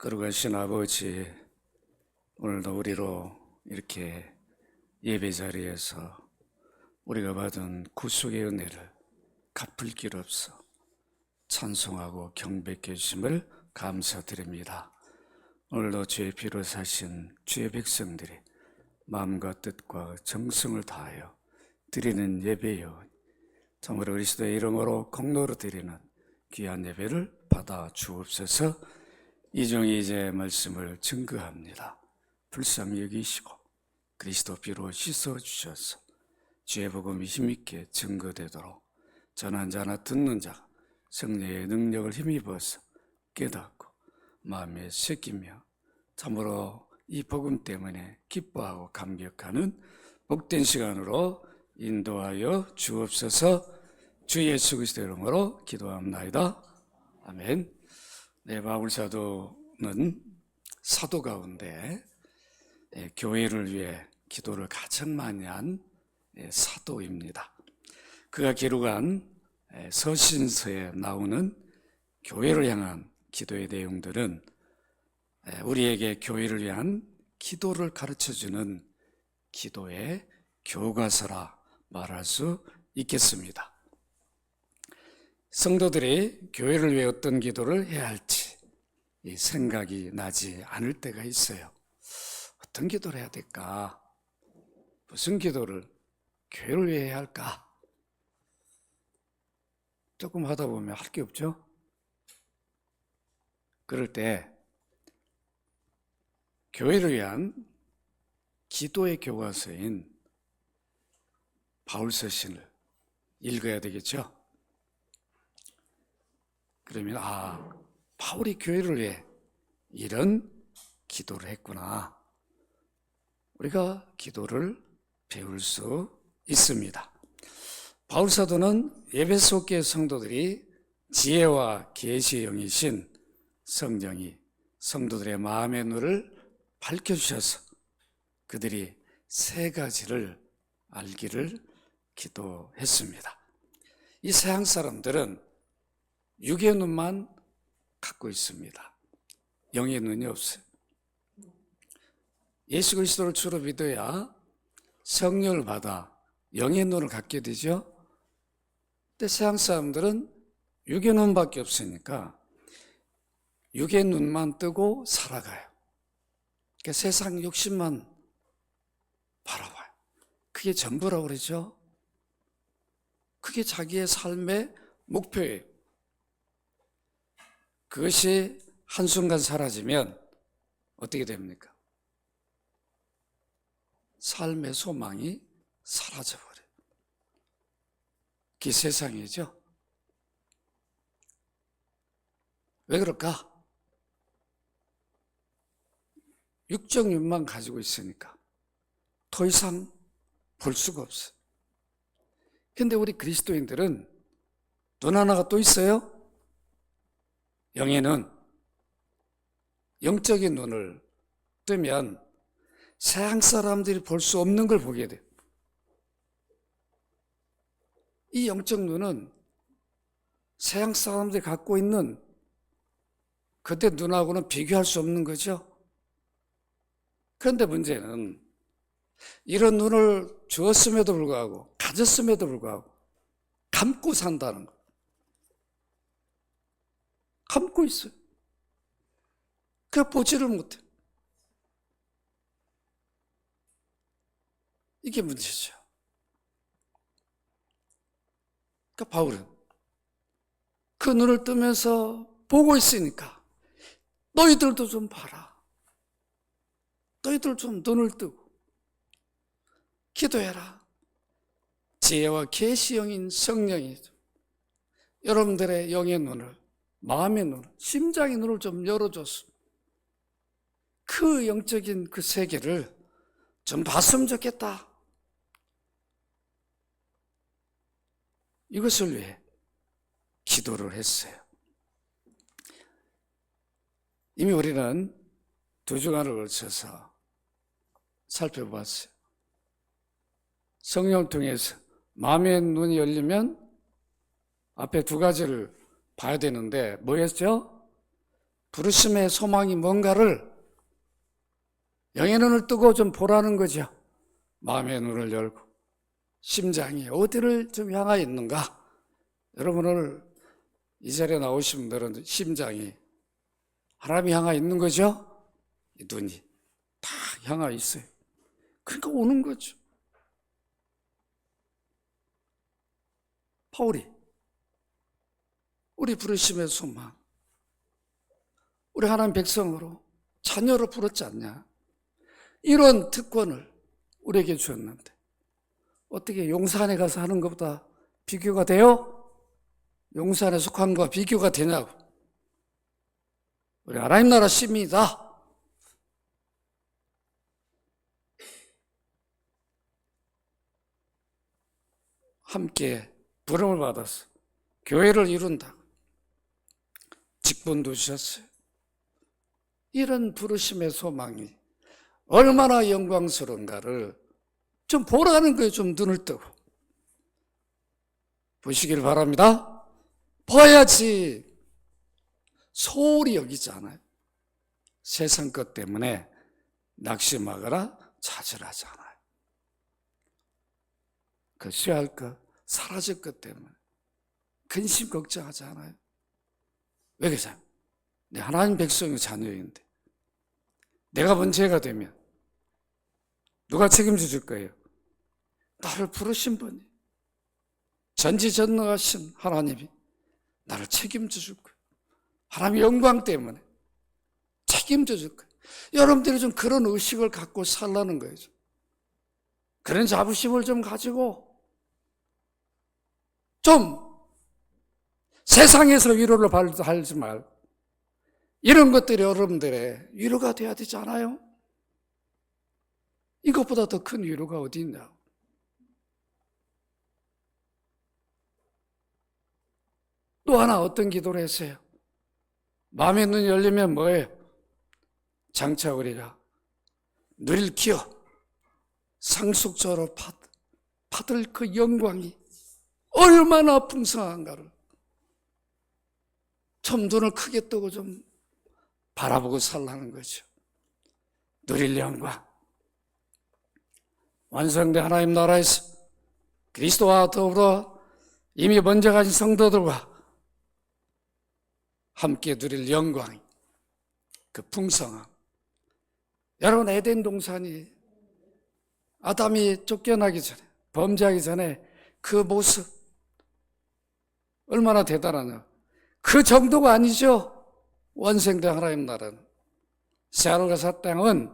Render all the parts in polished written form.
거룩하신 아버지, 오늘도 우리로 이렇게 예배 자리에서 우리가 받은 구속의 은혜를 갚을 길 없어 찬송하고 경배해 주심을 감사드립니다. 오늘도 주의 피로 사신 주의 백성들이 마음과 뜻과 정성을 다하여 드리는 예배여, 참으로 그리스도의 이름으로 공로로 드리는 귀한 예배를 받아 주옵소서. 이종이 이제 말씀을 증거합니다. 불쌍히 여기시고 그리스도 피로 씻어주셔서 주의 복음이 힘있게 증거되도록 전한 자나 듣는 자가 성령의 능력을 힘입어서 깨닫고 마음에 새기며 참으로 이 복음 때문에 기뻐하고 감격하는 복된 시간으로 인도하여 주옵소서. 주 예수 그리스도 이름으로 기도합나이다. 아멘. 네, 바울 사도는 사도 가운데 교회를 위해 기도를 가장 많이 한 사도입니다. 그가 기록한 서신서에 나오는 교회를 향한 기도의 내용들은 우리에게 교회를 위한 기도를 가르쳐주는 기도의 교과서라 말할 수 있겠습니다. 성도들이 교회를 위해 어떤 기도를 해야 할지 생각이 나지 않을 때가 있어요. 어떤 기도를 해야 될까? 무슨 기도를 교회를 위해 해야 할까? 조금 하다 보면 할 게 없죠? 그럴 때 교회를 위한 기도의 교과서인 바울 서신을 읽어야 되겠죠? 그러면 바울이 교회를 위해 이런 기도를 했구나. 우리가 기도를 배울 수 있습니다. 바울 사도는 에베소 교회 성도들이 지혜와 계시의 영이신 성령이 성도들의 마음의 눈을 밝혀주셔서 그들이 세 가지를 알기를 기도했습니다. 이 서양 사람들은 육의 눈만 갖고 있습니다. 영의 눈이 없어요. 예수 그리스도를 주로 믿어야 성령을 받아 영의 눈을 갖게 되죠. 근데 서양 사람들은 육의 눈밖에 없으니까 육의 눈만 뜨고 살아가요. 그러니까 세상 욕심만 바라봐요. 그게 전부라고 그러죠. 그게 자기의 삶의 목표예요. 그것이 한순간 사라지면 어떻게 됩니까? 삶의 소망이 사라져버려요. 그게 세상이죠. 왜 그럴까? 육적 눈만 가지고 있으니까 더 이상 볼 수가 없어요. 그런데 우리 그리스도인들은 눈 하나가 또 있어요. 영의 눈, 영적인 눈을 뜨면 세상 사람들이 볼 수 없는 걸 보게 돼요. 이 영적 눈은 세상 사람들이 갖고 있는 그때 눈하고는 비교할 수 없는 거죠. 그런데 문제는 이런 눈을 주었음에도 불구하고 가졌음에도 불구하고 감고 산다는 거. 감고 있어요. 그냥 보지를 못해. 이게 문제죠. 그러니까 바울은 그 눈을 뜨면서 보고 있으니까 너희들도 좀 봐라. 너희들 좀 눈을 뜨고 기도해라. 지혜와 계시 영인 성령이 여러분들의 영의 눈을, 마음의 눈을, 심장의 눈을 좀 열어줬어. 그 영적인 그 세계를 좀 봤으면 좋겠다. 이것을 위해 기도를 했어요. 이미 우리는 2주간을 걸쳐서 살펴봤어요. 성령을 통해서 마음의 눈이 열리면 앞에 두 가지를 봐야 되는데 뭐였죠? 부르심의 소망이 뭔가를 영의 눈을 뜨고 좀 보라는 거죠. 마음의 눈을 열고 심장이 어디를 좀 향하여 있는가. 여러분 오늘 이 자리에 나오신 분들은 심장이 하나님이 향하여 있는 거죠. 이 눈이 다 향하여 있어요. 그러니까 오는 거죠. 바울이 우리 부르심의 소망, 우리 하나님 백성으로 자녀로 부르지 않냐. 이런 특권을 우리에게 주었는데 어떻게 용산에 가서 하는 것보다 비교가 돼요? 용산에 속한 것과 비교가 되냐고. 우리 하나님 나라 시민이다. 함께 부름을 받아서 교회를 이룬다. 직분도 주셨어요. 이런 부르심의 소망이 얼마나 영광스러운가를 좀 보라는 거예요. 좀 눈을 뜨고 보시길 바랍니다. 봐야지 소홀히 여기지 않아요. 세상 것 때문에 낙심하거나 좌절하지 않아요. 그 쇠할 것, 사라질 것 때문에 근심 걱정하지 않아요. 왜 그러세요? 내 하나님 백성의 자녀인데 내가 문제가 되면 누가 책임져 줄 거예요? 나를 부르신 분이, 전지전능하신 하나님이 나를 책임져 줄 거예요. 하나님의 영광 때문에 책임져 줄 거예요. 여러분들이 좀 그런 의식을 갖고 살라는 거예요. 그런 자부심을 좀 가지고 좀 세상에서 위로를 받지 말고 이런 것들이 여러분들의 위로가 돼야 되지 않아요? 이것보다 더 큰 위로가 어디 있냐? 또 하나 어떤 기도를 했어요? 마음의 눈이 열리면 뭐예요? 장차 우리가 누릴 기어 상속자로 받을 그 영광이 얼마나 풍성한가를 좀 눈을 크게 뜨고 좀 바라보고 살라는 거죠. 누릴 영광. 완성된 하나님 나라에서 그리스도와 더불어 이미 먼저 가신 성도들과 함께 누릴 영광, 그 풍성함. 여러분 에덴 동산이 아담이 쫓겨나기 전에, 범죄하기 전에 그 모습 얼마나 대단하냐. 그 정도가 아니죠. 완성된 하나님 나라는. 새하늘과 새 땅은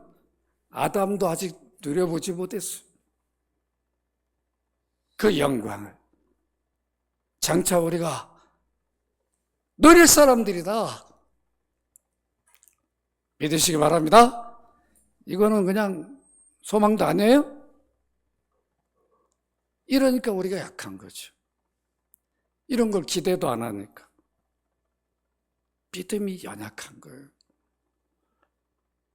아담도 아직 누려보지 못했어요. 그 영광을 장차 우리가 누릴 사람들이다. 믿으시기 바랍니다. 이거는 그냥 소망도 아니에요? 이러니까 우리가 약한 거죠. 이런 걸 기대도 안 하니까 믿음이 연약한 거예요.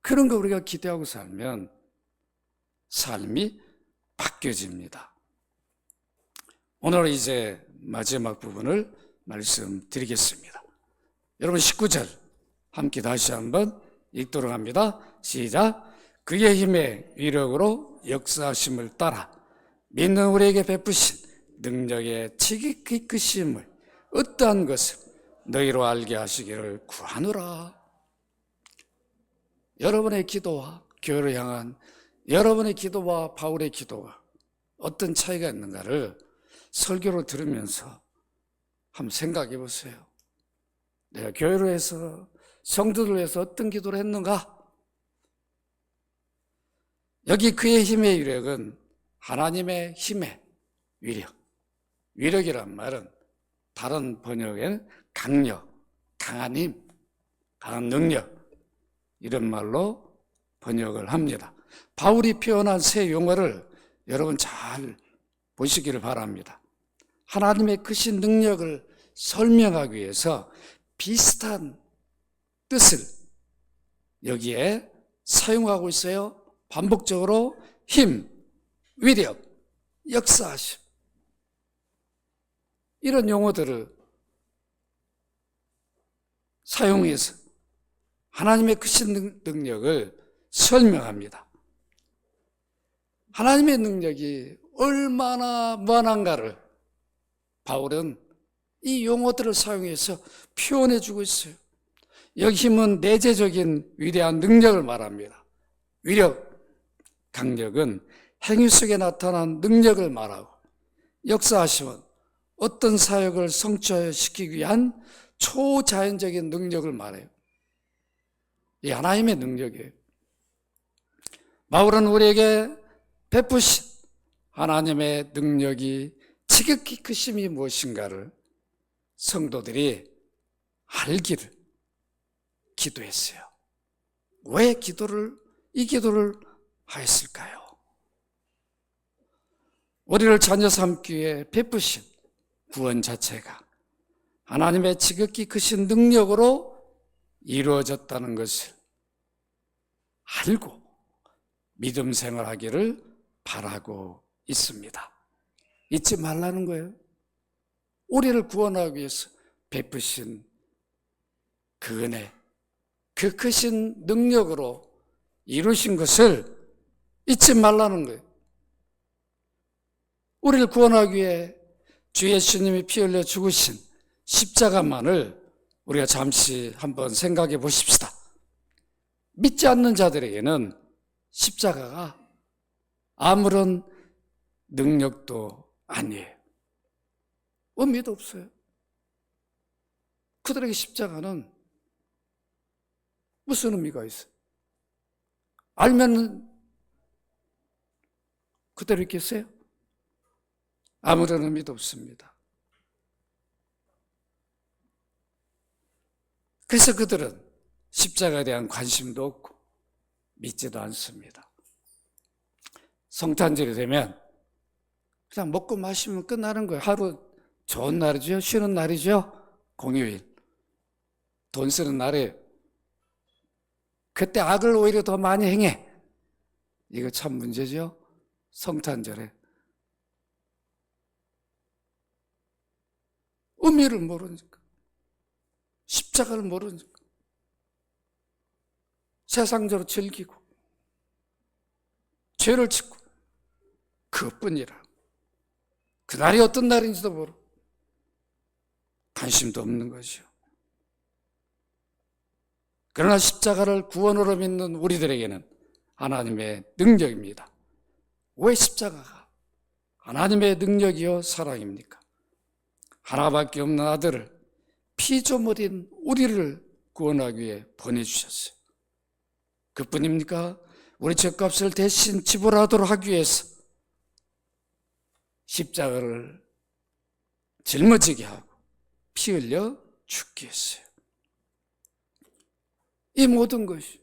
그런 거 우리가 기대하고 살면 삶이 바뀌어집니다. 오늘 이제 마지막 부분을 말씀드리겠습니다. 여러분 19절 함께 다시 한번 읽도록 합니다. 시작. 그의 힘의 위력으로 역사하심을 따라 믿는 우리에게 베푸신 능력의 지극히 크심을 어떠한 것을 너희로 알게 하시기를 구하노라. 여러분의 기도와 교회를 향한 여러분의 기도와 바울의 기도가 어떤 차이가 있는가를 설교를 들으면서 한번 생각해 보세요. 내가 교회를 해서 성도들을 위해서 어떤 기도를 했는가? 여기 그의 힘의 위력은 하나님의 힘의 위력. 위력이란 말은 다른 번역에는 강력, 강한 힘, 강한 능력 이런 말로 번역을 합니다. 바울이 표현한 세 용어를 여러분 잘 보시기를 바랍니다. 하나님의 크신 능력을 설명하기 위해서 비슷한 뜻을 여기에 사용하고 있어요. 반복적으로 힘, 위력, 역사하심 이런 용어들을 사용해서 하나님의 크신 능력을 설명합니다. 하나님의 능력이 얼마나 무한한가를 바울은 이 용어들을 사용해서 표현해 주고 있어요. 여기 힘은 내재적인 위대한 능력을 말합니다. 위력, 강력은 행위 속에 나타난 능력을 말하고, 역사하심은 어떤 사역을 성취시키기 위한 초자연적인 능력을 말해요. 이 하나님의 능력이에요. 바울은 우리에게 베푸신 하나님의 능력이 지극히 크심이 무엇인가를 성도들이 알기를 기도했어요. 왜 이 기도를 하였을까요? 우리를 자녀 삼기 위해 베푸신 구원 자체가 하나님의 지극히 크신 능력으로 이루어졌다는 것을 알고 믿음 생활하기를 바라고 있습니다. 잊지 말라는 거예요. 우리를 구원하기 위해서 베푸신 그 은혜, 그 크신 능력으로 이루신 것을 잊지 말라는 거예요. 우리를 구원하기 위해 주 예수님이 피 흘려 죽으신 십자가만을 우리가 잠시 한번 생각해 보십시다. 믿지 않는 자들에게는 십자가가 아무런 능력도 아니에요. 의미도 없어요. 그들에게 십자가는 무슨 의미가 있어요? 알면 그대로 있겠어요? 아무런 의미도 없습니다. 그래서 그들은 십자가에 대한 관심도 없고 믿지도 않습니다. 성탄절이 되면 그냥 먹고 마시면 끝나는 거예요. 하루 좋은 날이죠. 쉬는 날이죠. 공휴일. 돈 쓰는 날이에요. 그때 악을 오히려 더 많이 행해. 이거 참 문제죠. 성탄절에. 의미를 모르니까. 십자가를 모르니까. 세상적으로 즐기고 죄를 짓고 그것뿐이라. 그날이 어떤 날인지도 모르고 관심도 없는 거죠. 그러나 십자가를 구원으로 믿는 우리들에게는 하나님의 능력입니다. 왜 십자가가 하나님의 능력이요 사랑입니까? 하나밖에 없는 아들을 피조물인 우리를 구원하기 위해 보내주셨어요. 그뿐입니까? 우리 죄값을 대신 지불하도록 하기 위해서 십자가를 짊어지게 하고 피 흘려 죽게 했어요. 이 모든 것이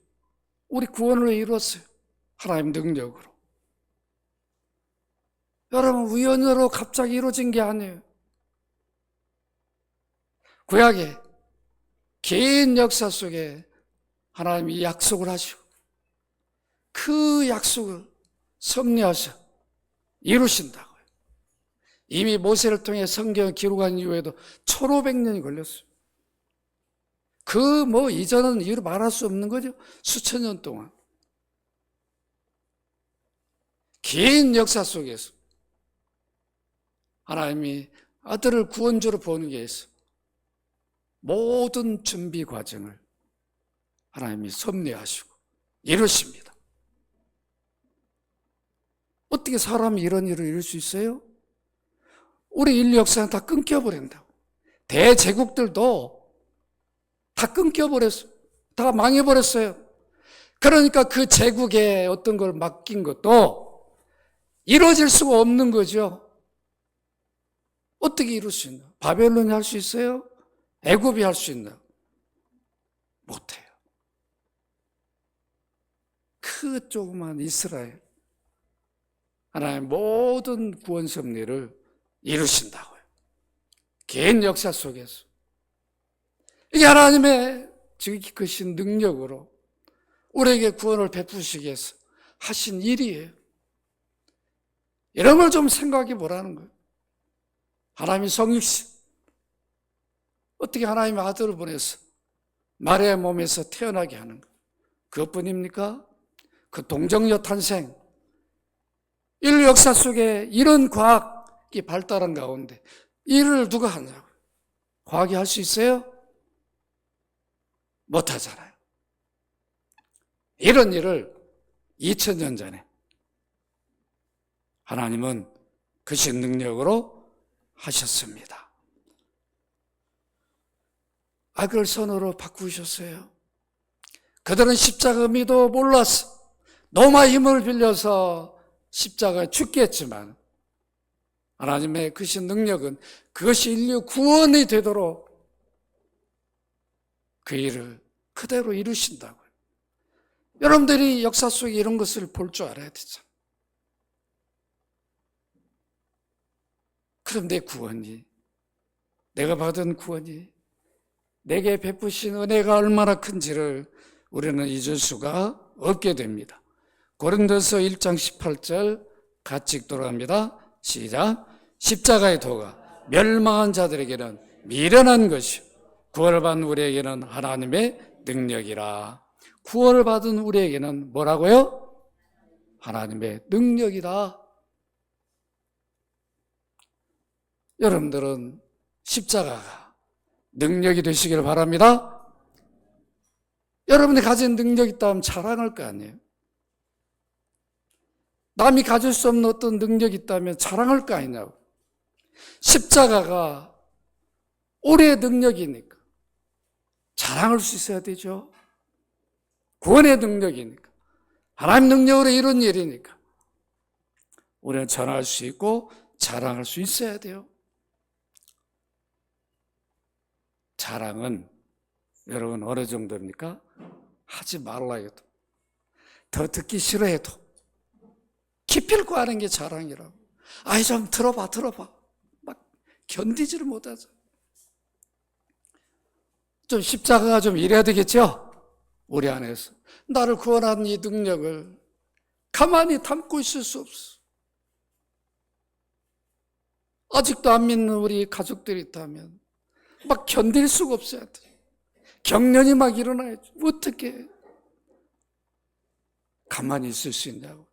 우리 구원을 이루었어요. 하나님 능력으로. 여러분, 우연으로 갑자기 이루어진 게 아니에요. 구약의 긴 역사 속에 하나님이 약속을 하시고 그 약속을 섭리하셔 이루신다고요. 이미 모세를 통해 성경을 기록한 이후에도 1500년이 걸렸어요. 그 이전은 이유로 말할 수 없는 거죠. 수천 년 동안. 긴 역사 속에서 하나님이 아들을 구원주로 보는 게 있어. 모든 준비 과정을 하나님이 섭리하시고 이루십니다. 어떻게 사람이 이런 일을 이룰 수 있어요? 우리 인류 역사는 다 끊겨버린다고. 대제국들도 다 끊겨버렸어요. 다 망해버렸어요. 그러니까 그 제국에 어떤 걸 맡긴 것도 이루어질 수가 없는 거죠. 어떻게 이룰 수 있나? 바벨론이 할 수 있어요? 애굽이 할 수 있나? 못해요. 그 조그만 이스라엘 하나님 모든 구원 섭리를 이루신다고요. 긴 역사 속에서 이게 하나님의 지극히 크신 능력으로 우리에게 구원을 베푸시기 위해서 하신 일이에요. 이런 걸 좀 생각해 보라는 거예요. 하나님이 성육신 어떻게 하나님의 아들을 보내서 마리아 몸에서 태어나게 하는 것. 그것뿐입니까? 그 동정녀 탄생, 인류 역사 속에 이런 과학이 발달한 가운데 이를 누가 하냐고. 과학이 할 수 있어요? 못하잖아요. 이런 일을 2000년 전에 하나님은 그 신능력으로 하셨습니다. 악을 선으로 바꾸셨어요. 그들은 십자가 의미도 몰랐어. 노마 힘을 빌려서 십자가에 죽겠지만 하나님의 그 신능력은 그것이 인류 구원이 되도록 그 일을 그대로 이루신다고요. 여러분들이 역사 속에 이런 것을 볼 줄 알아야 되죠. 그럼 내 구원이, 내가 받은 구원이, 내게 베푸신 은혜가 얼마나 큰지를 우리는 잊을 수가 없게 됩니다. 고린도서 1장 18절 같이 읽도록 합니다. 시작. 십자가의 도가 멸망한 자들에게는 미련한 것이요 구원을 받은 우리에게는 하나님의 능력이라. 구원을 받은 우리에게는 뭐라고요? 하나님의 능력이다. 여러분들은 십자가가 능력이 되시길 바랍니다. 여러분이 가진 능력이 있다면 자랑할 거 아니에요? 남이 가질 수 없는 어떤 능력이 있다면 자랑할 거 아니냐고. 십자가가 우리의 능력이니까 자랑할 수 있어야 되죠. 구원의 능력이니까, 하나님 능력으로 이룬 일이니까 우리는 전할 수 있고 자랑할 수 있어야 돼요. 자랑은 여러분 어느 정도입니까? 하지 말라 해도, 더 듣기 싫어해도 기필코 하는 게 자랑이라고. 아이 좀 들어봐 막 견디지를 못하죠. 좀 십자가가 좀 이래야 되겠죠? 우리 안에서 나를 구원한 이 능력을 가만히 담고 있을 수 없어. 아직도 안 믿는 우리 가족들이 있다면 막 견딜 수가 없어야 돼. 경련이 막 일어나야지. 어떻게 가만히 있을 수 있냐고.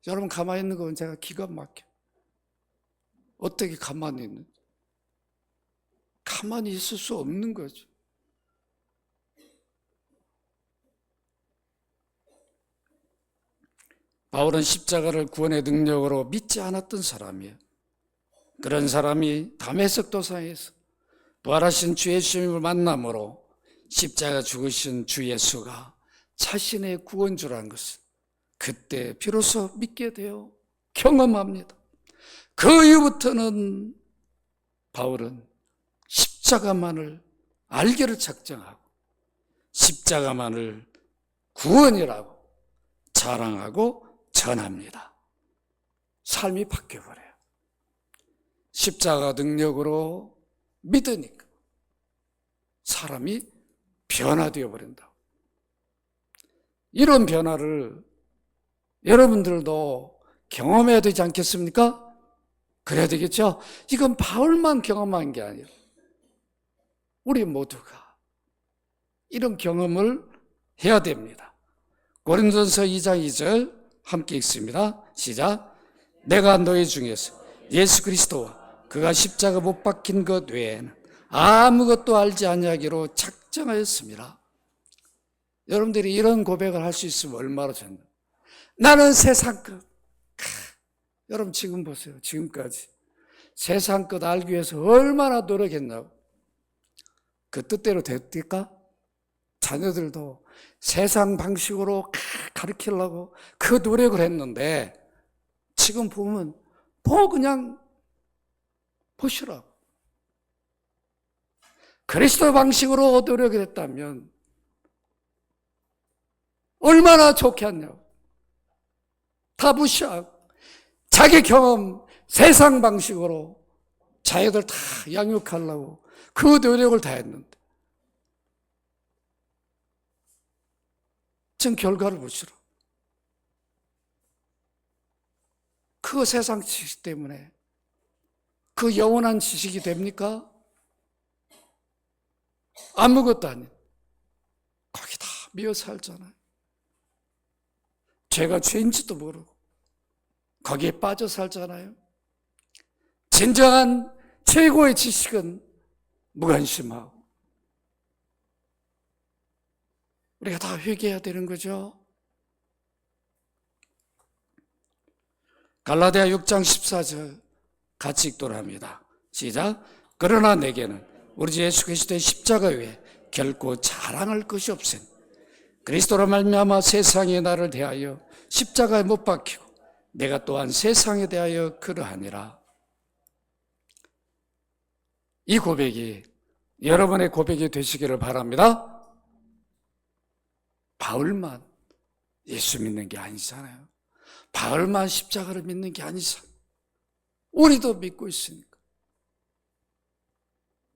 여러분 가만히 있는 건 제가 기가 막혀. 어떻게 가만히 있는지. 가만히 있을 수 없는 거죠. 바울은 십자가를 구원의 능력으로 믿지 않았던 사람이에요. 그런 사람이 다메섹 도상에서 부활하신 주 예수님을 만남으로 십자가 죽으신 주 예수가 자신의 구원주라는 것을 그때 비로소 믿게 되어 경험합니다. 그 이후부터는 바울은 십자가만을 알기를 작정하고 십자가만을 구원이라고 자랑하고 전합니다. 삶이 바뀌어버려요. 십자가 능력으로 믿으니까 사람이 변화되어 버린다. 이런 변화를 여러분들도 경험해야 되지 않겠습니까? 그래야 되겠죠? 이건 바울만 경험한 게 아니에요. 우리 모두가 이런 경험을 해야 됩니다. 고린도전서 2장 2절 함께 읽습니다. 시작. 내가 너희 중에서 예수 그리스도와 그가 십자가 못 박힌 것 외에는 아무것도 알지 아니하기로 작정하였습니다. 여러분들이 이런 고백을 할 수 있으면 얼마나 좋나. 나는 세상 것. 여러분 지금 보세요. 지금까지 세상 것 알기 위해서 얼마나 노력했나고. 그 뜻대로 됐을까? 자녀들도 세상 방식으로 가르치려고 그 노력을 했는데 지금 보면 그냥 보시라고. 그리스도 방식으로 노력을 했다면 얼마나 좋겠냐고. 다 무시하고 자기 경험 세상 방식으로 자녀들 다 양육하려고 그 노력을 다 했는데 지금 결과를 보시라. 그 세상 지식 때문에 그 영원한 지식이 됩니까? 아무것도 아닌 거기다 미어 살잖아요. 죄가 죄인지도 모르고 거기에 빠져 살잖아요. 진정한 최고의 지식은 무관심하고 우리가 다 회개해야 되는 거죠. 갈라디아 6장 14절 같이 읽도록 합니다. 시작. 그러나 내게는 우리 주 예수 그리스도의 십자가 외에 결코 자랑할 것이 없으니 그리스도로 말미암아 세상이 나를 대하여 십자가에 못 박히고 내가 또한 세상에 대하여 그러하니라. 이 고백이 여러분의 고백이 되시기를 바랍니다. 바울만 예수 믿는 게 아니잖아요. 바울만 십자가를 믿는 게 아니잖아요. 우리도 믿고 있으니까.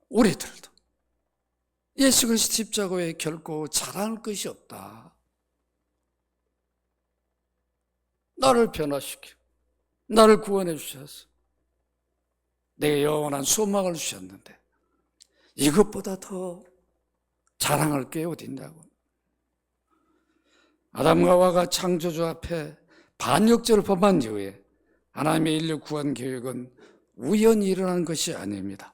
우리들도 예수 그리스도 십자가에 결코 자랑할 것이 없다. 나를 변화시켜 나를 구원해 주셔서 내게 영원한 소망을 주셨는데 이것보다 더 자랑할 게 어디 있냐고. 아담과 하와가 창조주 앞에 반역죄를 범한 이후에 하나님의 인류 구원 계획은 우연히 일어난 것이 아닙니다.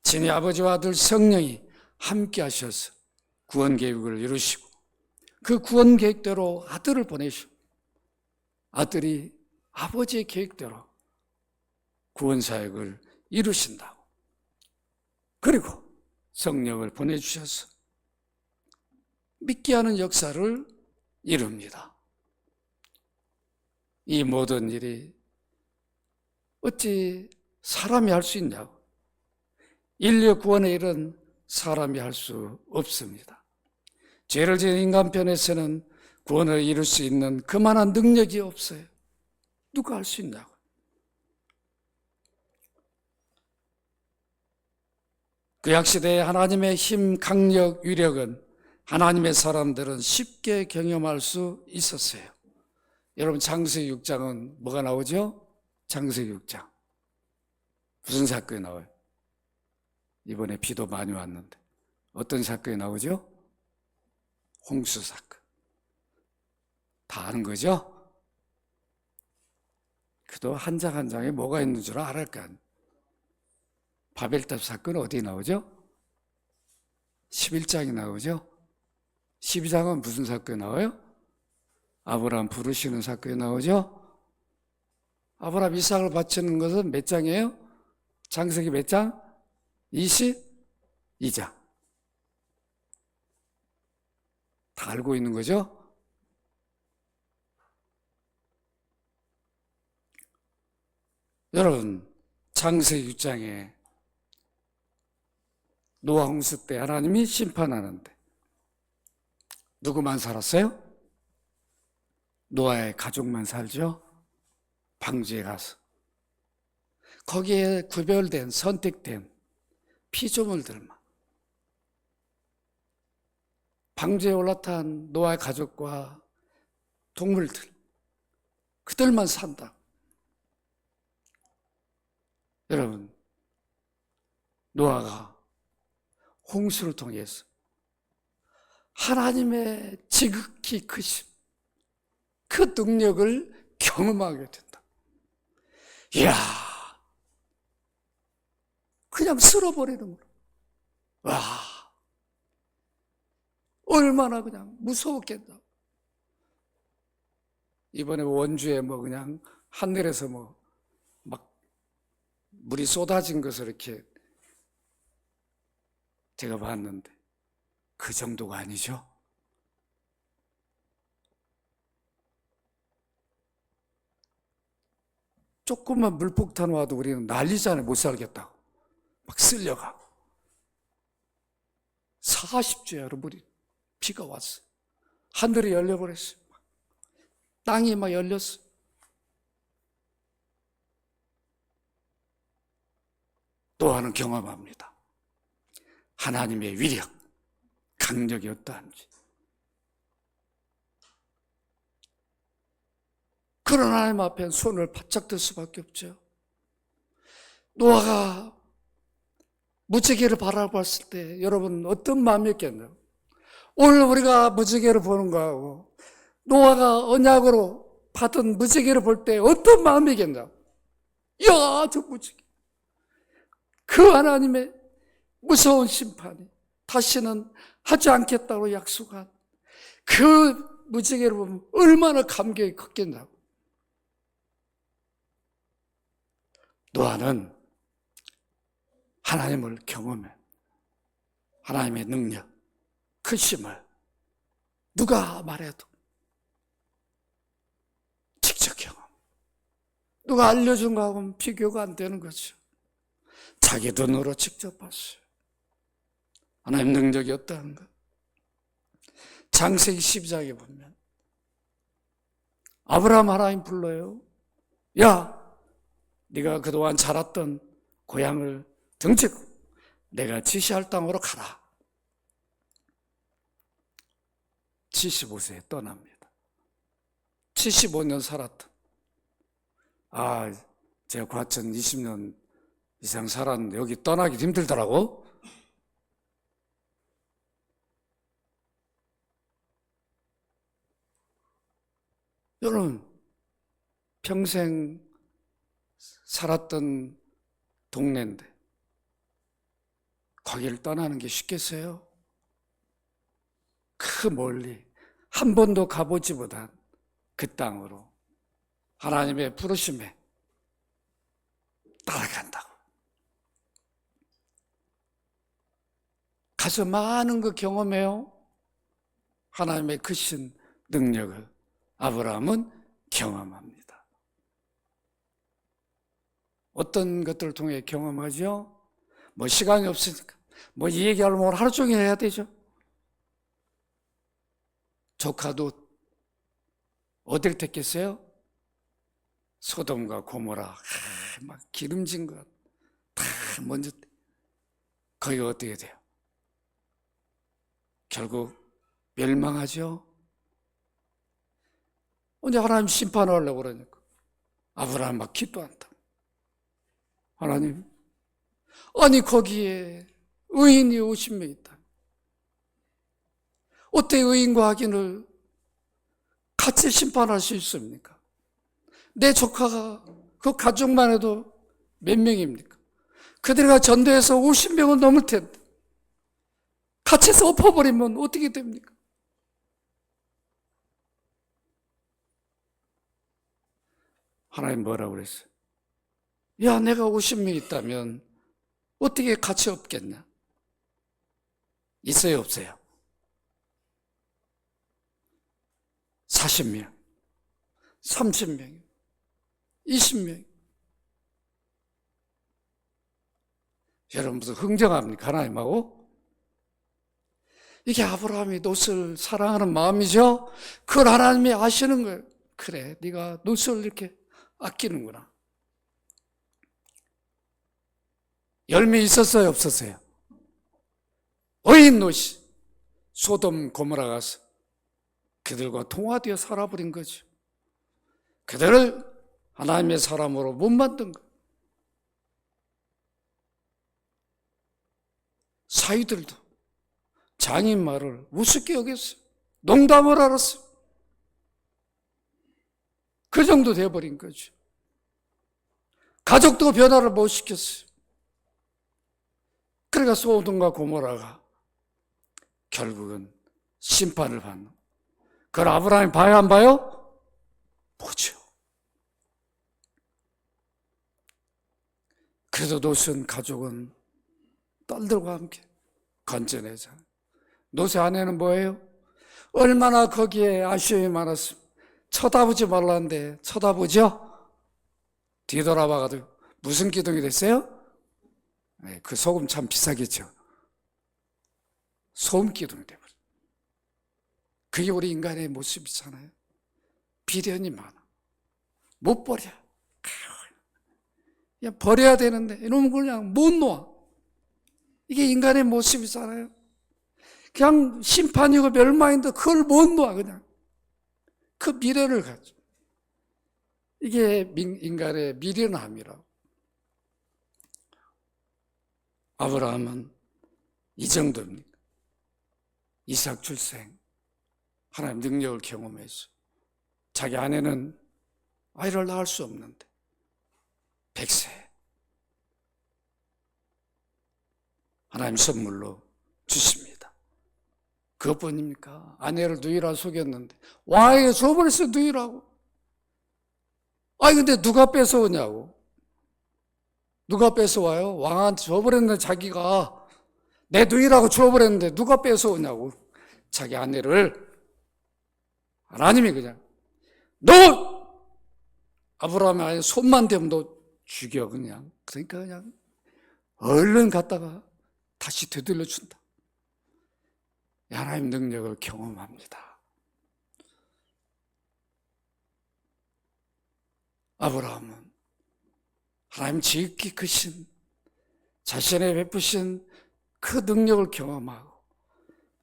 친히 아버지와 아들 성령이 함께 하셔서 구원 계획을 이루시고 그 구원 계획대로 아들을 보내시고 아들이 아버지의 계획대로 구원 사역을 이루신다고. 그리고 성령을 보내주셔서 믿게 하는 역사를 이룹니다. 이 모든 일이 어찌 사람이 할 수 있냐고. 인류 구원의 일은 사람이 할 수 없습니다. 죄를 지은 인간편에서는 구원을 이룰 수 있는 그만한 능력이 없어요. 누가 할 수 있냐고. 구약시대의 하나님의 힘, 강력, 위력은 하나님의 사람들은 쉽게 경험할 수 있었어요. 여러분 창세기 6장은 뭐가 나오죠? 창세기 6장 무슨 사건이 나와요? 이번에 비도 많이 왔는데 어떤 사건이 나오죠? 홍수 사건. 다 아는 거죠? 그도 한 장 한 장에 뭐가 있는 줄 알을 거 아니에요. 바벨탑 사건은 어디에 나오죠? 11장이 나오죠? 12장은 무슨 사건이 나와요? 아브라함 부르시는 사건이 나오죠? 아브라함 이삭을 바치는 것은 몇 장이에요? 창세기 몇 장? 22장. 다 알고 있는 거죠? 여러분 창세기 6장에 노아 홍수 때 하나님이 심판하는데 누구만 살았어요? 노아의 가족만 살죠? 방주에 가서 거기에 구별된 선택된 피조물들만 방주에 올라탄 노아의 가족과 동물들 그들만 산다. 여러분 노아가 홍수를 통해서 하나님의 지극히 크심 그 능력을 경험하게 된다. 이야 그냥 쓸어버리는 거야. 와 얼마나 그냥 무서웠겠다. 이번에 원주에 그냥 하늘에서 막 물이 쏟아진 것을 이렇게 제가 봤는데 그 정도가 아니죠. 조금만 물폭탄 와도 우리는 난리잖아요. 못 살겠다고 막 쓸려가고 40주야로 물이 비가 왔어요. 하늘이 열려버렸어요. 땅이 막 열렸어요. 노아는 경험합니다. 하나님의 위력, 강력이 어떠한지. 그런 하나님 앞에 손을 바짝 들 수밖에 없죠. 노아가 무지개를 바라봤을 때 여러분 어떤 마음이었겠나요? 오늘 우리가 무지개를 보는 거하고 노아가 언약으로 받은 무지개를 볼 때 어떤 마음이겠나? 이야, 저 무지개. 그 하나님의 무서운 심판이 다시는 하지 않겠다고 약속한 그 무지개를 보면 얼마나 감격이 컸겠냐고. 노아는 하나님을 경험해. 하나님의 능력, 크심을 누가 말해도 직접 경험. 누가 알려준 거하고는 비교가 안 되는 거죠. 자기 눈으로 직접 봤어요. 하나님 능력이 어떠한 가 창세기 12장에 보면 아브라함 하나님 불러요. 야, 네가 그동안 자랐던 고향을 등지고 내가 지시할 땅으로 가라. 75세에 떠납니다. 75년 살았던, 제가 과천 20년 이상 살았는데 여기 떠나기 힘들더라고. 여러분, 평생 살았던 동네인데 거기를 떠나는 게 쉽겠어요? 그 멀리 한 번도 가보지 못한 그 땅으로 하나님의 부르심에 따라간다고. 가서 많은 거 경험해요. 하나님의 크신 능력을 아브라함은 경험합니다. 어떤 것들을 통해 경험하죠? 시간이 없으니까 이 얘기하려면 하루 종일 해야 되죠. 조카도 어딜 택했어요? 소돔과 고모라, 막 기름진 것 다 먼저. 거기가 어떻게 돼요? 결국 멸망하죠. 언제 하나님 심판하려고 그러니까 아브라함 막 기도한다. 하나님, 아니 거기에 의인이 50명 있다. 어떻게 의인과 악인을 같이 심판할 수 있습니까? 내 조카가 그 가족만 해도 몇 명입니까? 그들과 전도해서 50명은 넘을 텐데 같이 해서 엎어버리면 어떻게 됩니까? 하나님 뭐라고 그랬어요? 야, 내가 50명 있다면 어떻게 같이 없겠냐? 있어요, 없어요? 40명, 30명, 20명. 여러분 무슨 흥정합니까? 하나님하고? 이게 아브라함이 롯을 사랑하는 마음이죠? 그걸 하나님이 아시는 거예요. 그래, 네가 롯을 이렇게 아끼는구나. 열매 있었어요, 없었어요? 의인 롯이 소돔 고모라 가서 그들과 통화되어 살아버린 거죠. 그들을 하나님의 사람으로 못 만든 거. 사위들도 장인 말을 우습게 여겼어요. 농담을 알았어요. 그 정도 되어버린 거죠. 가족도 변화를 못 시켰어요. 그러니까 소돔과 고모라가 결국은 심판을 받는. 그걸 아브라함이 봐야 안 봐요? 보죠. 그래서 롯은 가족은 딸들과 함께 건져내자. 롯의 아내는 뭐예요? 얼마나 거기에 아쉬움이 많았으면 쳐다보지 말라는데 쳐다보죠? 뒤돌아봐가지고 무슨 기둥이 됐어요? 네, 그 소금 참 비싸겠죠. 소금 기둥이 돼버려요. 그게 우리 인간의 모습이잖아요. 비련이 많아. 못 버려. 그냥 버려야 되는데 이놈은 그냥 못 놓아. 이게 인간의 모습이잖아요. 그냥 심판이고 멸망인데 그걸 못 놓아. 그냥 그 미련을 가져. 이게 인간의 미련함이라고. 아브라함은 이 정도입니다. 이삭 출생, 하나님 능력을 경험해서 자기 아내는 아이를 낳을 수 없는데 100세 하나님 선물로 주십니다. 그것뿐입니까? 아내를 누이라 속였는데 왕에게 줘버렸어. 누이라고. 아니 근데 누가 뺏어오냐고. 누가 뺏어와요? 왕한테 줘버렸는데 자기가 내 누이라고 줘버렸는데 누가 뺏어오냐고. 자기 아내를 하나님이 그냥 너 아브라함의 아내 손만 대면 너 죽여 그냥. 그러니까 그냥 얼른 갔다가 다시 되돌려 준다. 하나님 능력을 경험합니다. 아브라함은 하나님 지극히 크신 자신의 베푸신 그 능력을 경험하고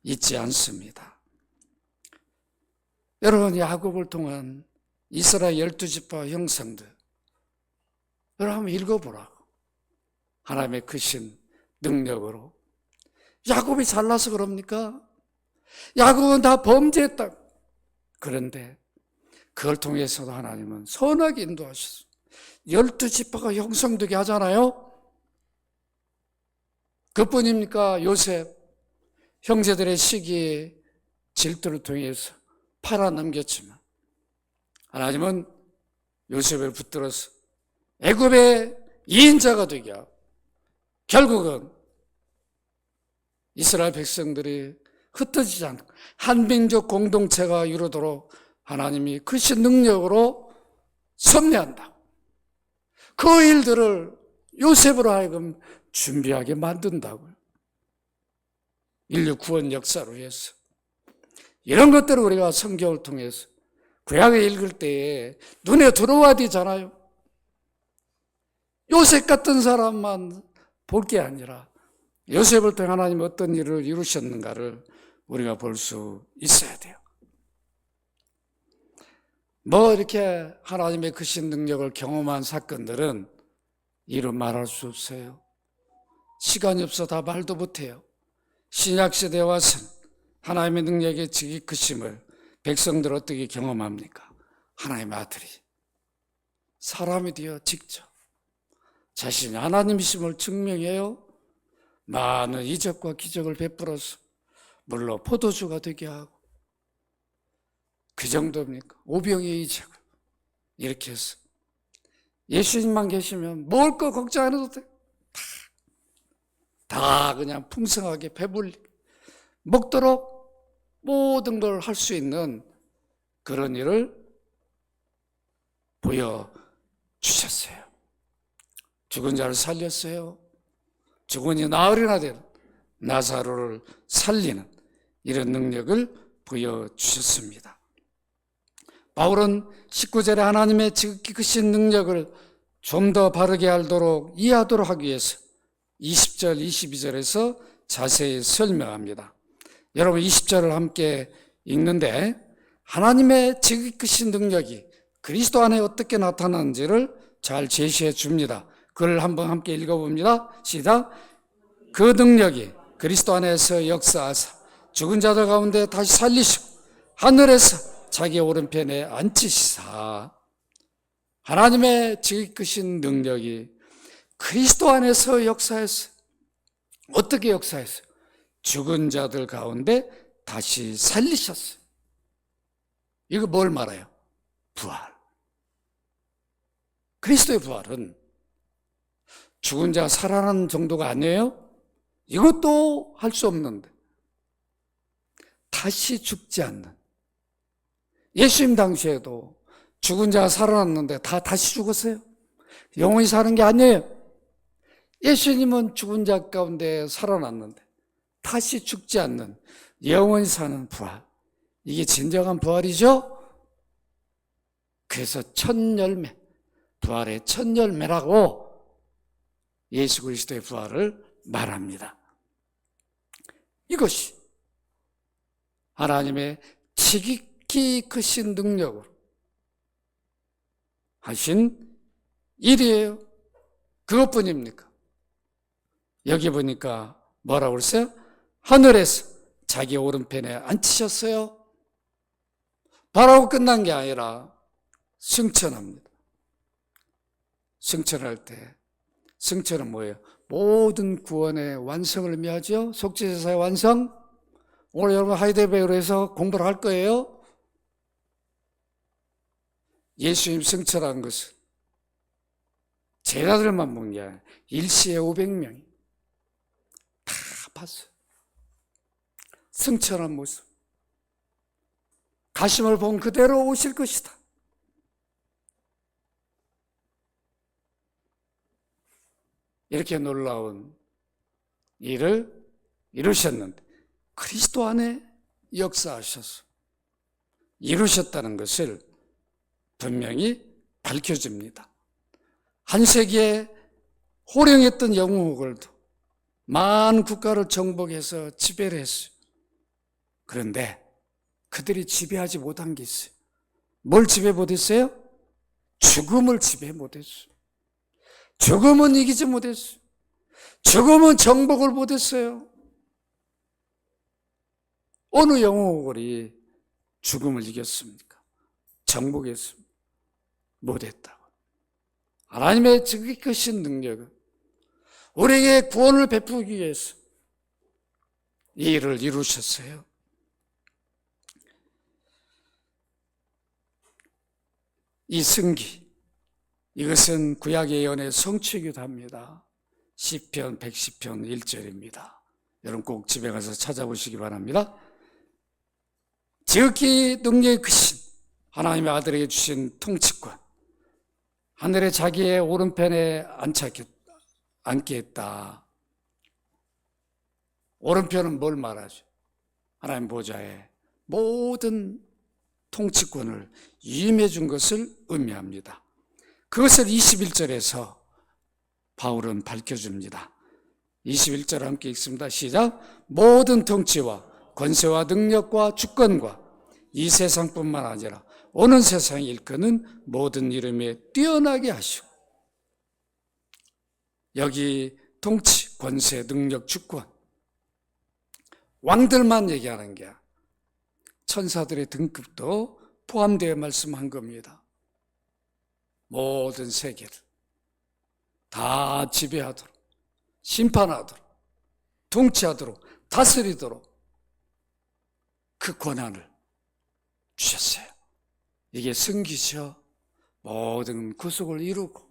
잊지 않습니다. 여러분, 야곱을 통한 이스라엘 12지파 형상들 여러분 한번 읽어보라고. 하나님의 크신 능력으로. 야곱이 잘나서 그럽니까? 야곱은 다 범죄했다. 그런데 그걸 통해서도 하나님은 선하게 인도하셨어요. 12지파가 형성되게 하잖아요. 그뿐입니까? 요셉 형제들의 시기에 질투를 통해서 팔아넘겼지만 하나님은 요셉을 붙들어서 애굽의 2인자가 되게 하고 결국은 이스라엘 백성들이 흩어지지 않고 한민족 공동체가 이루도록 하나님이 크신 능력으로 섭리한다. 그 일들을 요셉으로 하여금 준비하게 만든다고요. 인류 구원 역사로 위해서. 이런 것들을 우리가 성경을 통해서 구약을 읽을 때에 눈에 들어와야 되잖아요. 요셉 같은 사람만 볼 게 아니라 요셉을 통해 하나님 어떤 일을 이루셨는가를 우리가 볼 수 있어야 돼요. 뭐 이렇게 하나님의 크신 능력을 경험한 사건들은 이루 말할 수 없어요. 시간이 없어 다 말도 못해요. 신약시대에 와서 하나님의 능력의 지극히 크심을 백성들 어떻게 경험합니까? 하나님의 아들이 사람이 되어 직접 자신이 하나님이심을 증명해요. 많은 이적과 기적을 베풀어서 물론 포도주가 되게 하고 그 정도입니까? 오병이의 이적을 이렇게 해서 예수님만 계시면 먹을 거 걱정 안 해도 돼. 다 그냥 풍성하게 배불리 먹도록 모든 걸 할 수 있는 그런 일을 보여주셨어요. 죽은 자를 살렸어요. 죽은이 나으리나 된 나사로를 살리는 이런 능력을 보여주셨습니다. 바울은 19절에 하나님의 지극히 크신 능력을 좀 더 바르게 알도록 이해하도록 하기 위해서 20절, 22절에서 자세히 설명합니다. 여러분 20절을 함께 읽는데 하나님의 지극히 크신 능력이 그리스도 안에 어떻게 나타나는지를 잘 제시해 줍니다. 그걸 한번 함께 읽어봅니다. 시작. 그 능력이 그리스도 안에서 역사하사 죽은 자들 가운데 다시 살리시고 하늘에서 자기 오른편에 앉히시사. 하나님의 지극히 크신 능력이 그리스도 안에서 역사했어요. 어떻게 역사했어요? 죽은 자들 가운데 다시 살리셨어요. 이거 뭘 말해요? 부활. 그리스도의 부활은 죽은 자 살아나는 정도가 아니에요? 이것도 할 수 없는데 다시 죽지 않는. 예수님 당시에도 죽은 자가 살아났는데 다 다시 죽었어요. 영원히 사는 게 아니에요. 예수님은 죽은 자 가운데 살아났는데 다시 죽지 않는 영원히 사는 부활. 이게 진정한 부활이죠? 그래서 첫 열매, 부활의 첫 열매라고 예수 그리스도의 부활을 말합니다. 이것이 하나님의 지극히 크신 능력으로 하신 일이에요. 그것뿐입니까? 여기 보니까 뭐라고 그랬어요? 하늘에서 자기 오른편에 앉히셨어요. 바라고 끝난 게 아니라 승천합니다. 승천할 때, 승천은 뭐예요? 모든 구원의 완성을 의미하죠. 속죄제사의 완성. 오늘 여러분 하이델베르에서 공부를 할 거예요. 예수님 승천한 것은 제자들만 본 게 아니라 일시에 500명이 다 봤어요. 승천한 모습. 가심을 본 그대로 오실 것이다. 이렇게 놀라운 일을 이루셨는데 그리스도 안에 역사하셔서 이루셨다는 것을 분명히 밝혀줍니다. 한 세기에 호령했던 영웅들도 많은 국가를 정복해서 지배를 했어요. 그런데 그들이 지배하지 못한 게 있어요. 뭘 지배 못했어요? 죽음을 지배 못했어요. 죽음은 이기지 못했어요. 죽음은 정복을 못했어요. 어느 영웅이 죽음을 이겼습니까? 정복했습니다. 못했다고. 하나님의 크신 능력은 우리에게 구원을 베푸기 위해서 이 일을 이루셨어요. 이 승기, 이것은 구약의 예언의 성취이기도 합니다. 시편 110편 1절입니다. 여러분 꼭 집에 가서 찾아보시기 바랍니다. 지극히 능력이 크신 하나님의 아들에게 주신 통치권, 하늘에 자기의 오른편에 앉게 했다. 오른편은 뭘 말하죠? 하나님 보좌에 모든 통치권을 위임해 준 것을 의미합니다. 그것을 21절에서 바울은 밝혀줍니다. 21절 함께 읽습니다. 시작. 모든 통치와 권세와 능력과 주권과 이 세상뿐만 아니라 오는 세상에 일컫는 모든 이름에 뛰어나게 하시고, 여기 통치, 권세, 능력, 주권, 왕들만 얘기하는 게 천사들의 등급도 포함되어 말씀한 겁니다. 모든 세계를 다 지배하도록, 심판하도록, 통치하도록, 다스리도록 그 권한을 주셨어요. 이게 승기죠. 모든 구속을 이루고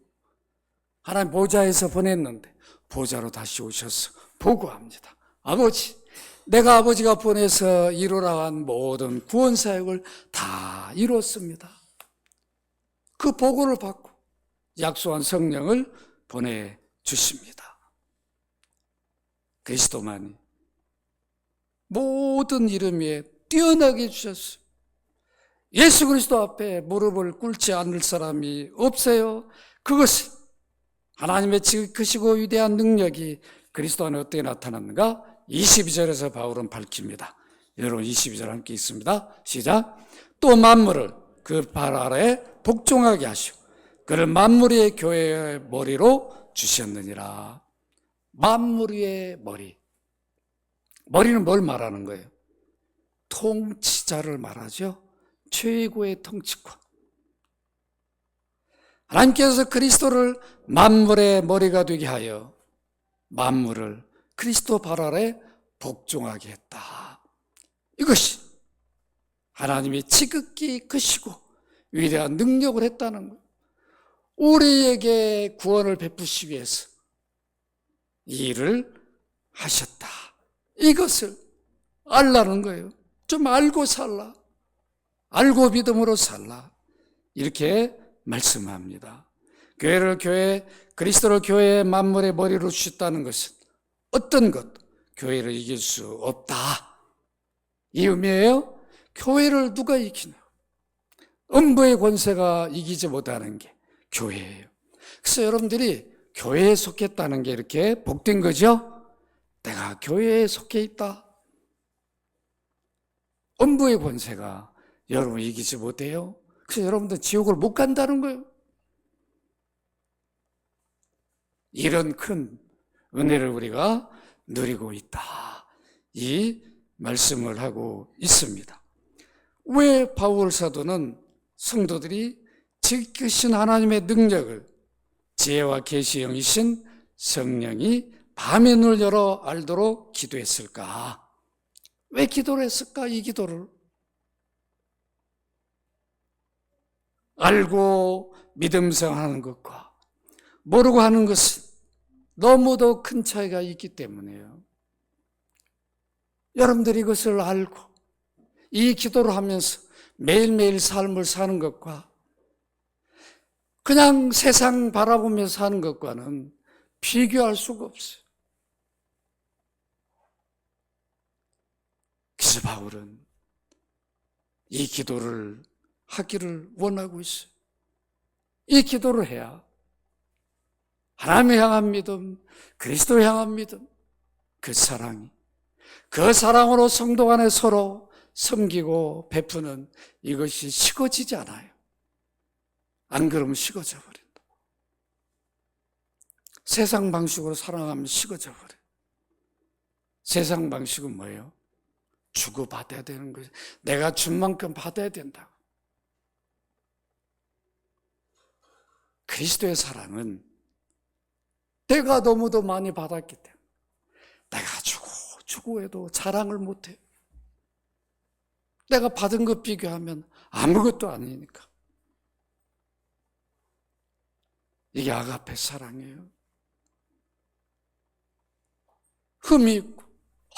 하나님 보좌에서 보냈는데 보좌로 다시 오셔서 보고합니다. 아버지, 내가 아버지가 보내서 이루라 한 모든 구원 사역을 다 이뤘습니다. 그 보고를 받고 약속한 성령을 보내주십니다. 그리스도만이 모든 이름 위에 뛰어나게 해주셨어요. 예수 그리스도 앞에 무릎을 꿇지 않을 사람이 없어요. 그것은 하나님의 크시고 위대한 능력이 그리스도 안에 어떻게 나타났는가? 22절에서 바울은 밝힙니다. 여러분 22절 함께 있습니다. 시작. 또 만물을 그 발 아래에 복종하게 하시고 그를 만물 위의 교회의 머리로 주셨느니라. 만물 위의 머리. 머리는 뭘 말하는 거예요? 통치자를 말하죠. 최고의 통치권. 하나님께서 그리스도를 만물의 머리가 되게 하여 만물을 그리스도 발 아래 복종하게 했다. 이것이 하나님이 지극히 크시고 위대한 능력을 했다는 거예요. 우리에게 구원을 베푸시기 위해서 이 일을 하셨다. 이것을 알라는 거예요. 좀 알고 살라. 알고 믿음으로 살라. 이렇게 말씀합니다. 그리스도를 교회의 만물의 머리로 주셨다는 것은 어떤 것, 교회를 이길 수 없다. 이 의미예요. 교회를 누가 이기나? 음부의 권세가 이기지 못하는 게 교회예요. 그래서 여러분들이 교회에 속했다는 게 이렇게 복된 거죠. 내가 교회에 속해 있다. 음부의 권세가 여러분을 이기지 못해요. 그래서 여러분들 지옥을 못 간다는 거예요. 이런 큰 은혜를 우리가 누리고 있다. 이 말씀을 하고 있습니다. 왜 바울 사도는 성도들이 지키신 하나님의 능력을 지혜와 계시의 영이신 성령이 밤의 눈을 열어 알도록 기도했을까? 왜 기도를 했을까? 이 기도를 알고 믿음 생활하는 것과 모르고 하는 것은 너무도 큰 차이가 있기 때문에요. 여러분들이 이것을 알고 이 기도를 하면서 매일매일 삶을 사는 것과 그냥 세상 바라보면서 사는 것과는 비교할 수가 없어요. 그래서 바울은 이 기도를 하기를 원하고 있어요. 이 기도를 해야 하나님을 향한 믿음, 그리스도를 향한 믿음, 그 사랑이, 그 사랑으로 성도 간에 서로 섬기고 베푸는 이것이 식어지지 않아요. 안 그러면 식어져 버린다. 세상 방식으로 살아가면 식어져 버려요. 세상 방식은 뭐예요? 주고받아야 되는 거예요. 내가 준 만큼 받아야 된다. 그리스도의 사랑은 내가 너무도 많이 받았기 때문에 내가 주고 해도 자랑을 못해요. 내가 받은 것 비교하면 아무것도 아니니까. 이게 아가페 사랑이에요. 흠이 있고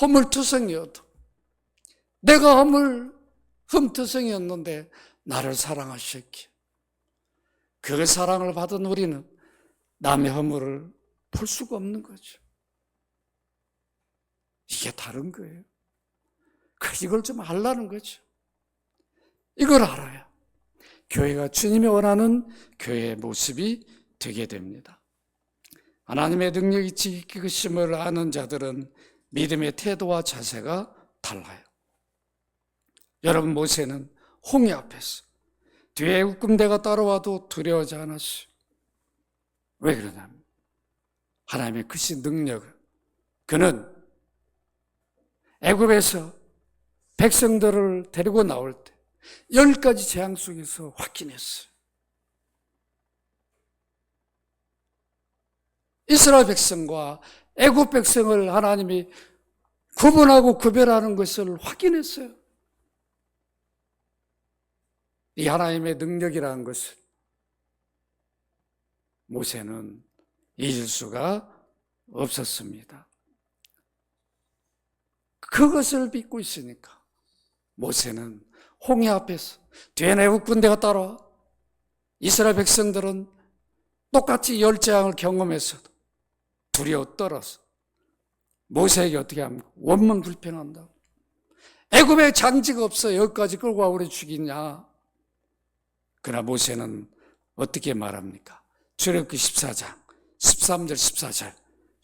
허물투성이어도 내가 흠투성이었는데 나를 사랑하셨기에 그 사랑을 받은 우리는 남의 허물을 볼 수가 없는 거죠. 이게 다른 거예요. 이걸 좀 알라는 거죠. 이걸 알아야 교회가 주님이 원하는 교회의 모습이 되게 됩니다. 하나님의 능력이 지키심을 아는 자들은 믿음의 태도와 자세가 달라요. 여러분, 모세는 홍해 앞에서 뒤에 웃금대가 따라와도 두려워하지 않았어요. 왜 그러냐면 하나님의 크신 능력을 그는 애굽에서 백성들을 데리고 나올 때 10가지 재앙 속에서 확인했어요. 이스라엘 백성과 애굽 백성을 하나님이 구분하고 구별하는 것을 확인했어요. 이 하나님의 능력이라는 것을 모세는 잊을 수가 없었습니다. 그것을 믿고 있으니까 모세는 홍해 앞에서 뒤에 애굽 군대가 따라와 이스라엘 백성들은 똑같이 열 재앙을 경험했어도 두려워 떨어서 모세에게 어떻게 합니까? 원망 불평한다고. 애굽에 장지가 없어 여기까지 끌고 와 우리 죽이냐. 그러나 모세는 어떻게 말합니까? 출애굽기 14장 13절 14절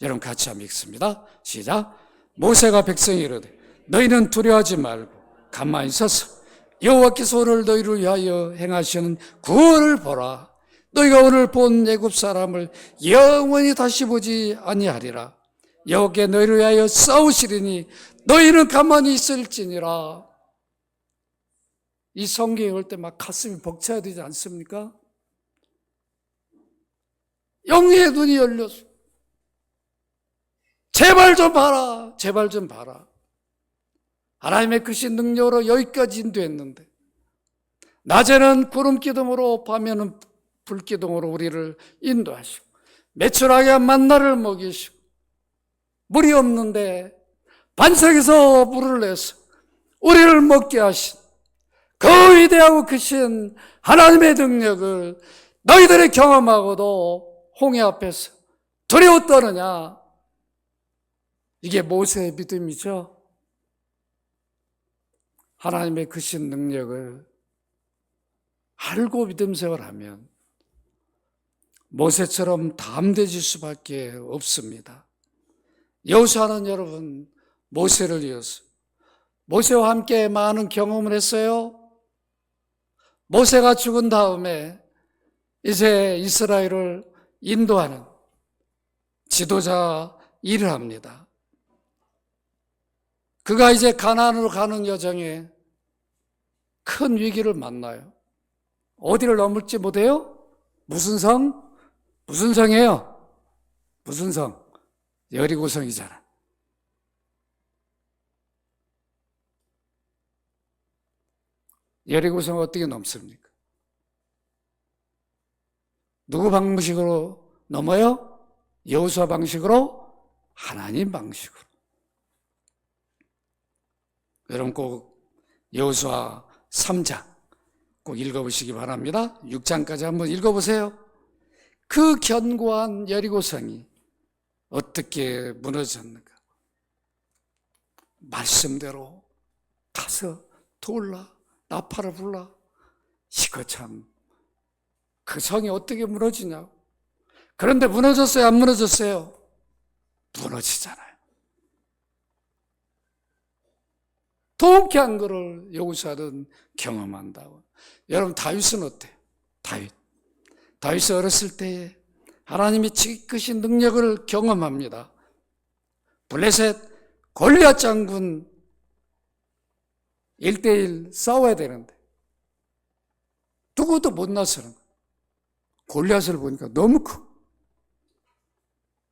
여러분 같이 한번 읽습니다. 시작. 모세가 백성이 이르되 너희는 두려워하지 말고 가만히 서서 여호와께서 오늘 너희를 위하여 행하시는 구원을 보라. 너희가 오늘 본 애굽 사람을 영원히 다시 보지 아니하리라. 여호와께 너희를 위하여 싸우시리니 너희는 가만히 있을지니라. 이 성경 읽을 때 막 가슴이 벅차야 되지 않습니까? 영의 눈이 열렸어. 제발 좀 봐라. 제발 좀 봐라. 하나님의 크신 능력으로 여기까지 인도했는데 낮에는 구름 기둥으로 밤에는 불 기둥으로 우리를 인도하시고 매출하게 한 만나를 먹이시고 물이 없는데 반석에서 물을 내서 우리를 먹게 하신 그 위대하고 크신 하나님의 능력을 너희들이 경험하고도 홍해 앞에서 두려워 떠느냐. 이게 모세의 믿음이죠. 하나님의 크신 능력을 알고 믿음 생활하면 모세처럼 담대해질 수밖에 없습니다. 여호수아는 여러분 모세를 이어서 모세와 함께 많은 경험을 했어요. 모세가 죽은 다음에 이제 이스라엘을 인도하는 지도자 일을 합니다. 그가 이제 가나안으로 가는 여정에 큰 위기를 만나요. 어디를 넘을지 못해요? 무슨 성? 무슨 성이에요? 무슨 성? 여리고성이잖아. 여리고성 어떻게 넘습니까? 누구 방식으로 넘어요? 여호수아 방식으로? 하나님 방식으로. 여러분 꼭 여호수아 3장 꼭 읽어보시기 바랍니다. 6장까지 한번 읽어보세요. 그 견고한 여리고성이 어떻게 무너졌는가? 말씀대로 가서 돌라 나팔을 불라. 이거 참, 그 성이 어떻게 무너지냐고. 그런데 무너졌어요? 안 무너졌어요? 무너지잖아요. 통쾌한 것을 여호수아는 경험한다고. 여러분 다윗은 어때요? 다윗이 어렸을 때에 하나님이 지극하신 능력을 경험합니다. 블레셋 골리앗 장군 1대1 싸워야 되는데 누구도 못 나서는 거예요. 골리앗을 보니까 너무 크고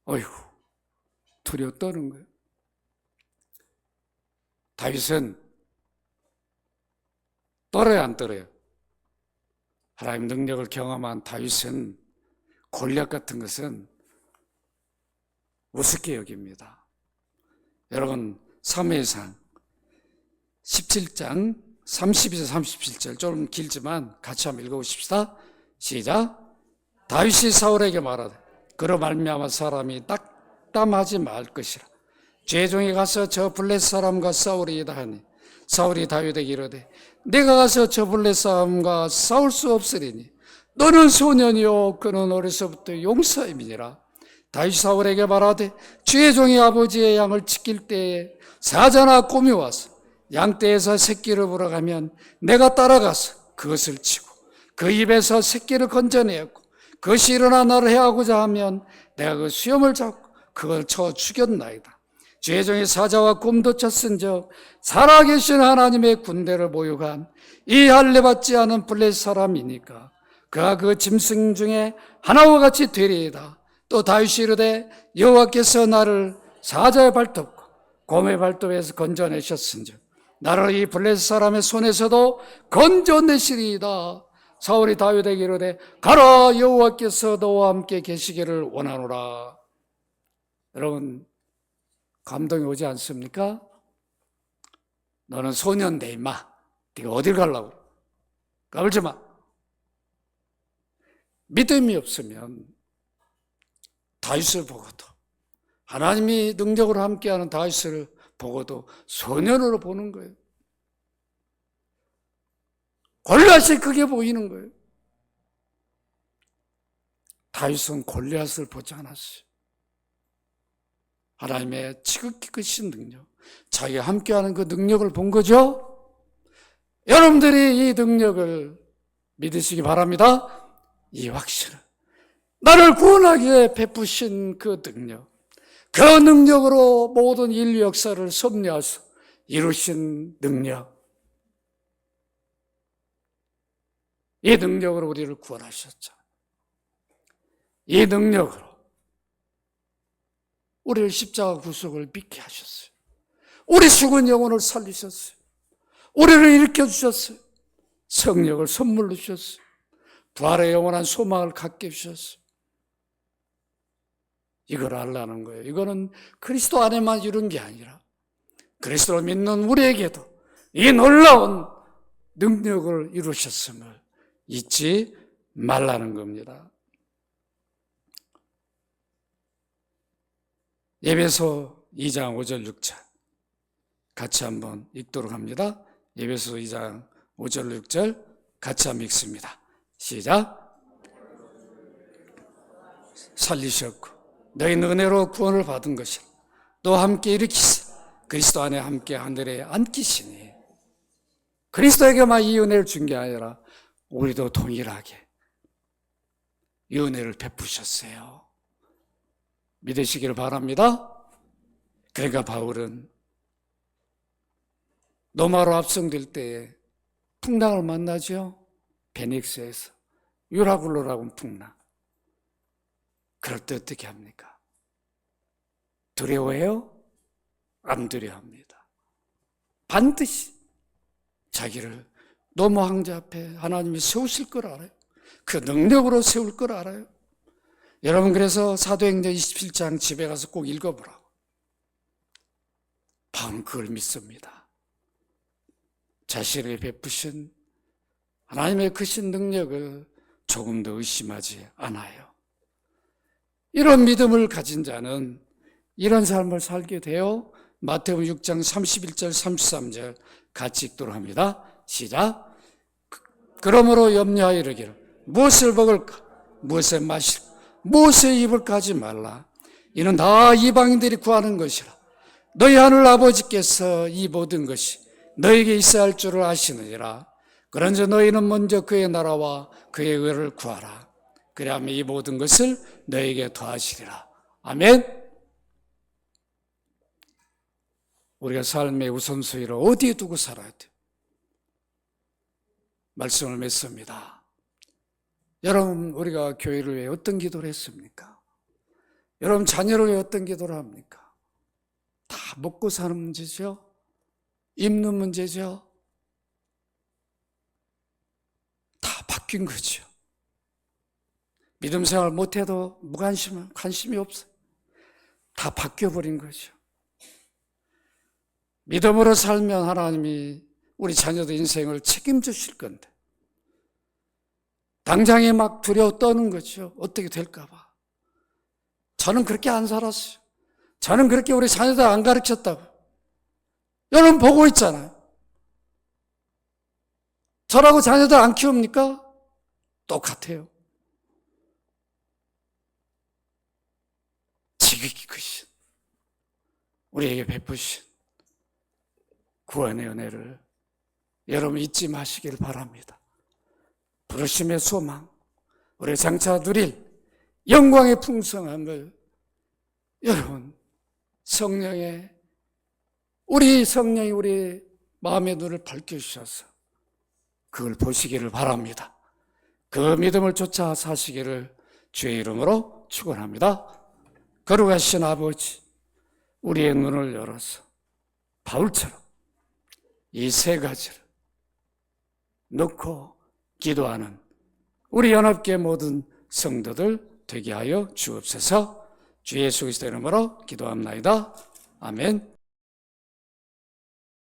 어이구 두려워 떠는 거예요. 다윗은 떨어요 안 떨어요? 하나님 능력을 경험한 다윗은 골리앗 같은 것은 우습게 여깁니다. 여러분 사무엘상 17장 32절 37절 좀 길지만 같이 한번 읽어보십시다. 시작. 다윗이 사울에게 말하되 그로 말미암아 사람이 낙담하지 말 것이라. 주의 종이 가서 저 블레셋 사람과 싸우리이다 하니 사울이 다윗에게 이르되 내가 가서 저 블레셋 사람과 싸울 수 없으리니 너는 소년이요 그는 어려서부터 용사임이니라. 다윗이 사울에게 말하되 주의 종이 아버지의 양을 지킬 때에 사자나 곰이 와서 양떼에서 새끼를 물어가면 내가 따라가서 그것을 치고 그 입에서 새끼를 건져내었고 그것이 일어나 나를 해하고자 하면 내가 그 수염을 잡고 그걸 쳐 죽였나이다. 주의 종이 사자와 곰도 쳤은즉 살아계신 하나님의 군대를 모욕한 이 할례받지 않은 블레셋 사람이니까 그가 그 짐승 중에 하나와 같이 되리이다. 또 다윗이 이르되 여호와께서 나를 사자의 발톱과 곰의 발톱에서 건져내셨은즉 나를 이 블레셋 사람의 손에서도 건져내시리이다. 사울이 다윗에게 이르되 가라 여호와께서 너와 함께 계시기를 원하노라. 여러분 감동이 오지 않습니까? 너는 소년데 임마 네가 어딜 가려고 까불지 마. 믿음이 없으면 다윗을 보고도 하나님이 능력으로 함께하는 다윗을 보고도 소년으로 보는 거예요. 골리앗이 크게 보이는 거예요. 다윗은 골리앗을 보지 않았어요. 하나님의 지극히 크신 능력, 자기가 함께하는 그 능력을 본 거죠. 여러분들이 이 능력을 믿으시기 바랍니다. 이 확신을 나를 구원하기에 베푸신 그 능력, 그 능력으로 모든 인류 역사를 섭리하셔 이루신 능력, 이 능력으로 우리를 구원하셨죠. 이 능력으로 우리를 십자가 구속을 믿게 하셨어요. 우리 죽은 영혼을 살리셨어요. 우리를 일으켜주셨어요. 성령을 선물로 주셨어요. 부활의 영원한 소망을 갖게 해주셨어요. 이걸 알라는 거예요. 이거는 그리스도 안에만 이룬 게 아니라 그리스도를 믿는 우리에게도 이 놀라운 능력을 이루셨음을 잊지 말라는 겁니다. 에베소 2장 5절 6절 같이 한번 읽도록 합니다. 에베소 2장 5절 6절 같이 한번 읽습니다. 시작. 살리셨고 너희는 은혜로 구원을 받은 것이라 또 함께 일으키사 그리스도 안에 함께 하늘에 앉히시니. 그리스도에게만 이 은혜를 준 게 아니라 우리도 동일하게 이 은혜를 베푸셨어요. 믿으시기를 바랍니다. 그러니까 바울은 로마로 압송될 때에 풍랑을 만나죠. 베닉스에서 유라굴로라고 하는 풍랑. 그럴 때 어떻게 합니까? 두려워해요? 안 두려워합니다. 반드시 자기를 로마 황제 앞에 하나님이 세우실 걸 알아요. 그 능력으로 세울 걸 알아요. 여러분, 그래서 사도행전 27장 집에 가서 꼭 읽어보라고. 바울은 그걸 믿습니다. 자신에게 베푸신 하나님의 크신 능력을 조금도 의심하지 않아요. 이런 믿음을 가진 자는 이런 삶을 살게 되어 마태복음 6장 31절 33절 같이 읽도록 합니다. 시작. 그러므로 염려하여 이르기를 무엇을 먹을까, 무엇을 마실까, 무엇을 입을까 하지 말라. 이는 다 이방인들이 구하는 것이라. 너희 하늘 아버지께서 이 모든 것이 너에게 있어야 할 줄을 아시느니라. 그런즉 너희는 먼저 그의 나라와 그의 의를 구하라. 그리하면 이 모든 것을 너에게 더하시리라. 아멘. 우리가 삶의 우선순위를 어디에 두고 살아야 돼요? 말씀을 맺습니다. 여러분, 우리가 교회를 위해 어떤 기도를 했습니까? 여러분, 자녀를 위해 어떤 기도를 합니까? 다 먹고 사는 문제죠? 입는 문제죠? 다 바뀐 거죠. 믿음 생활 못해도 관심이 없어요. 다 바뀌어버린 거죠. 믿음으로 살면 하나님이 우리 자녀들 인생을 책임지실 건데 당장에 막 두려워 떠는 거죠. 어떻게 될까 봐. 저는 그렇게 안 살았어요. 저는 그렇게 우리 자녀들 안 가르쳤다고. 여러분 보고 있잖아요. 저라고 자녀들 안 키웁니까? 똑같아요. 지극히 크신 우리에게 베푸신 구원의 은혜를 여러분 잊지 마시길 바랍니다. 부르심의 소망, 우리 장차 누릴 영광의 풍성함을 여러분 성령이 우리 마음의 눈을 밝혀주셔서 그걸 보시기를 바랍니다. 그 믿음을 쫓아 사시기를 주의 이름으로 축원합니다. 거룩하신 아버지, 우리의 눈을 열어서 바울처럼 이 세 가지를 넣고 기도하는 우리 연합교회 모든 성도들 되게 하여 주옵소서. 주 예수 그리스도 이름으로 기도합나이다. 아멘.